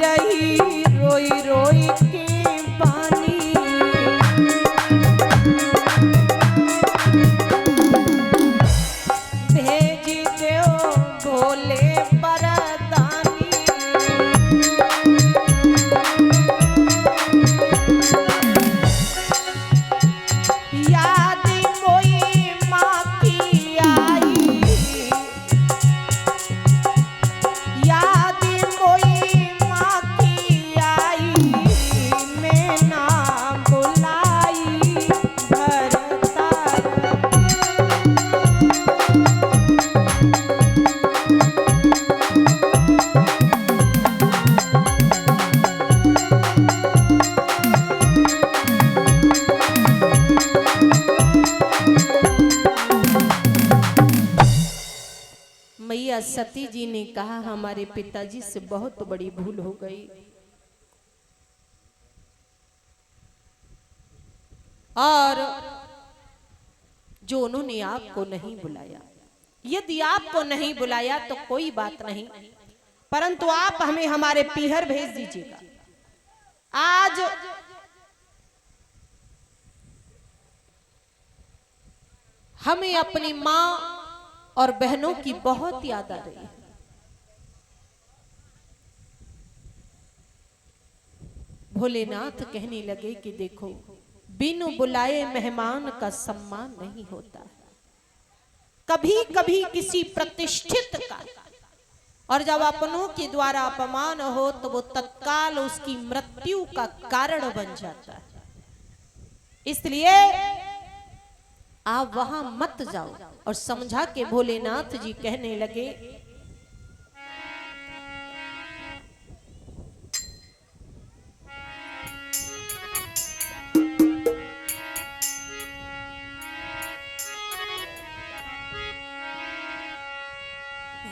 रही रोई रोई के पानी। भेज दो भोले बरदानी। याद कोई माँ की आई, याद कोई माँ की आई, मैं ना बुलाई भरतार। मैया सती जी ने कहा हमारे पिताजी से बहुत बड़ी भूल हो गई और जो उन्होंने आपको नहीं बुलाया। यदि आपको नहीं बुलाया तो कोई बात नहीं, परंतु आप हमें हमारे पीहर भेज दीजिएगा। आज हमें अपनी माँ और बहनों की बहुत याद आ रही है। भोलेनाथ कहने लगे कि देखो, बिनु बुलाए मेहमान का सम्मान नहीं होता है। कभी कभी किसी प्रतिष्ठित का और जब अपनों के द्वारा अपमान हो तो वो तत्काल उसकी मृत्यु का कारण बन जाता है। इसलिए आप वहां मत जाओ। और समझा के भोलेनाथ जी कहने लगे,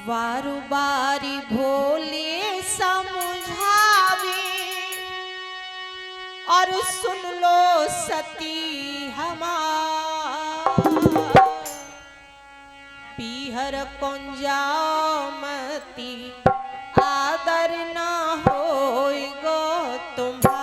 वारु बारी भोले समझावे और सुन लो सती हमार, पीहर कौन जाओ मती आदर न होएगो तुम्हार।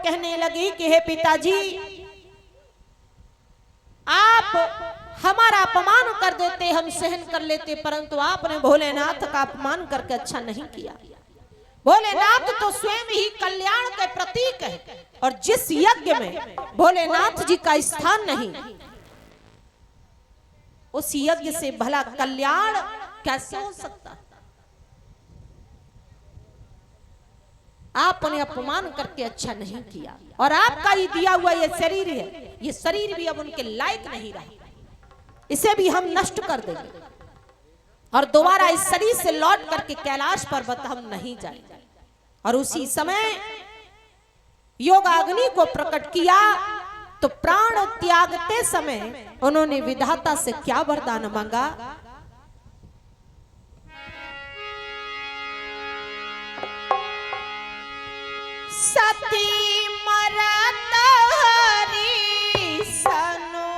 कहने लगी कि हे पिताजी, आप हमारा अपमान कर देते, हम सहन कर लेते, परंतु आपने भोलेनाथ का अपमान करके अच्छा नहीं किया। भोलेनाथ तो स्वयं ही कल्याण के प्रतीक है और जिस यज्ञ में भोलेनाथ जी का स्थान नहीं, उस यज्ञ से भला कल्याण कैसे हो सकता? आपने अपमान करके अच्छा नहीं किया और आपका ही दिया हुआ ये शरीर है, ये शरीर भी अब उनके लायक नहीं रहा, इसे भी हम नष्ट कर देंगे और दोबारा इस शरीर से लौट करके कैलाश पर्वत हम नहीं जाएंगे। और उसी समय योगाग्नि को प्रकट किया तो प्राण त्यागते समय उन्होंने विधाता से क्या वरदान मांगा? सती मरत हरि सनो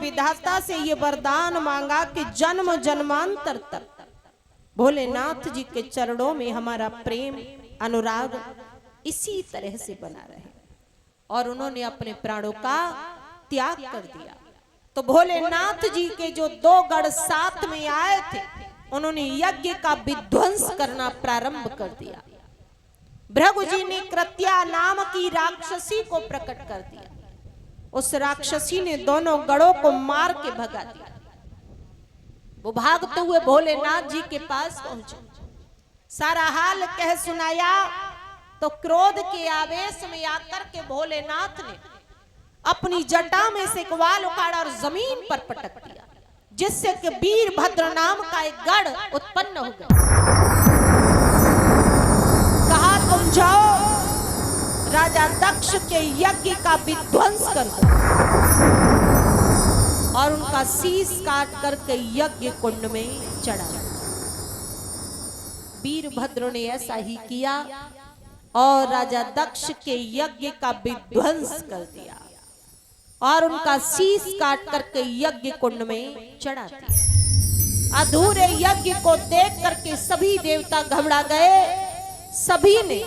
विधाता से ये वरदान मांगा कि जन्म जन्मांतर तक भोलेनाथ जी के चरणों में हमारा प्रेम अनुराग इसी तरह से बना रहे। और उन्होंने अपने प्राणों का त्याग कर दिया। तो भोलेनाथ जी के जो 2 गढ़ साथ में आए थे, उन्होंने यज्ञ का विध्वंस करना प्रारंभ कर दिया। भृगु जी ने कृत्या नाम की राक्षसी को प्रकट कर दिया। उस राक्षसी ने दोनों गढ़ों को मार के भगा दिया। वो भागते हुए भोलेनाथ जी के पास पहुंचे, सारा हाल कह सुनाया। तो क्रोध के आवेश में आकर के भोलेनाथ ने अपनी जटा में से एक वाल उखाड़ा और जमीन पर पटक दिया, जिससे कि वीरभद्र नाम का एक गढ़ उत्पन्न हो गया। कहा तुम जाओ राजा दक्ष के यज्ञ का विध्वंस कर दो और उनका शीश काट करके यज्ञ कुंड में चढ़ा। वीरभद्र ने ऐसा ही किया और राजा दक्ष के यज्ञ का विध्वंस कर दिया और उनका शीश काट करके यज्ञ कुंड में चढ़ा दिया। अधूरे यज्ञ को देख करके सभी देवता घबरा गए। सभी ने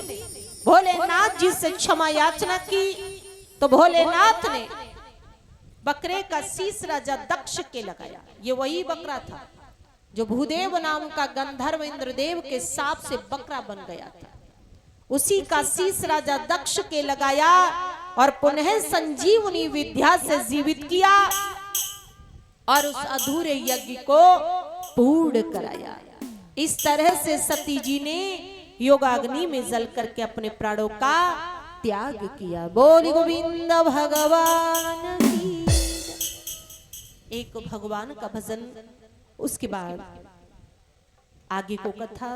भोलेनाथ जी से क्षमा याचना की। तो भोलेनाथ ने बकरे का शीश राजा दक्ष के लगाया। ये वही बकरा था जो भूदेव नाम का गंधर्व इंद्रदेव के साप से बकरा बन गया था। उसी का शीश राजा दक्ष के लगाया और पुनः संजीवनी विद्या से जीवित किया और उस अधूरे यज्ञ को पूर्ण कराया। इस तरह से सती जी ने योगाग्नि में जल करके अपने प्राणों का त्याग किया। बोल गोविंद भगवान की। एक भगवान का भजन, उसके बाद आगे को कथा।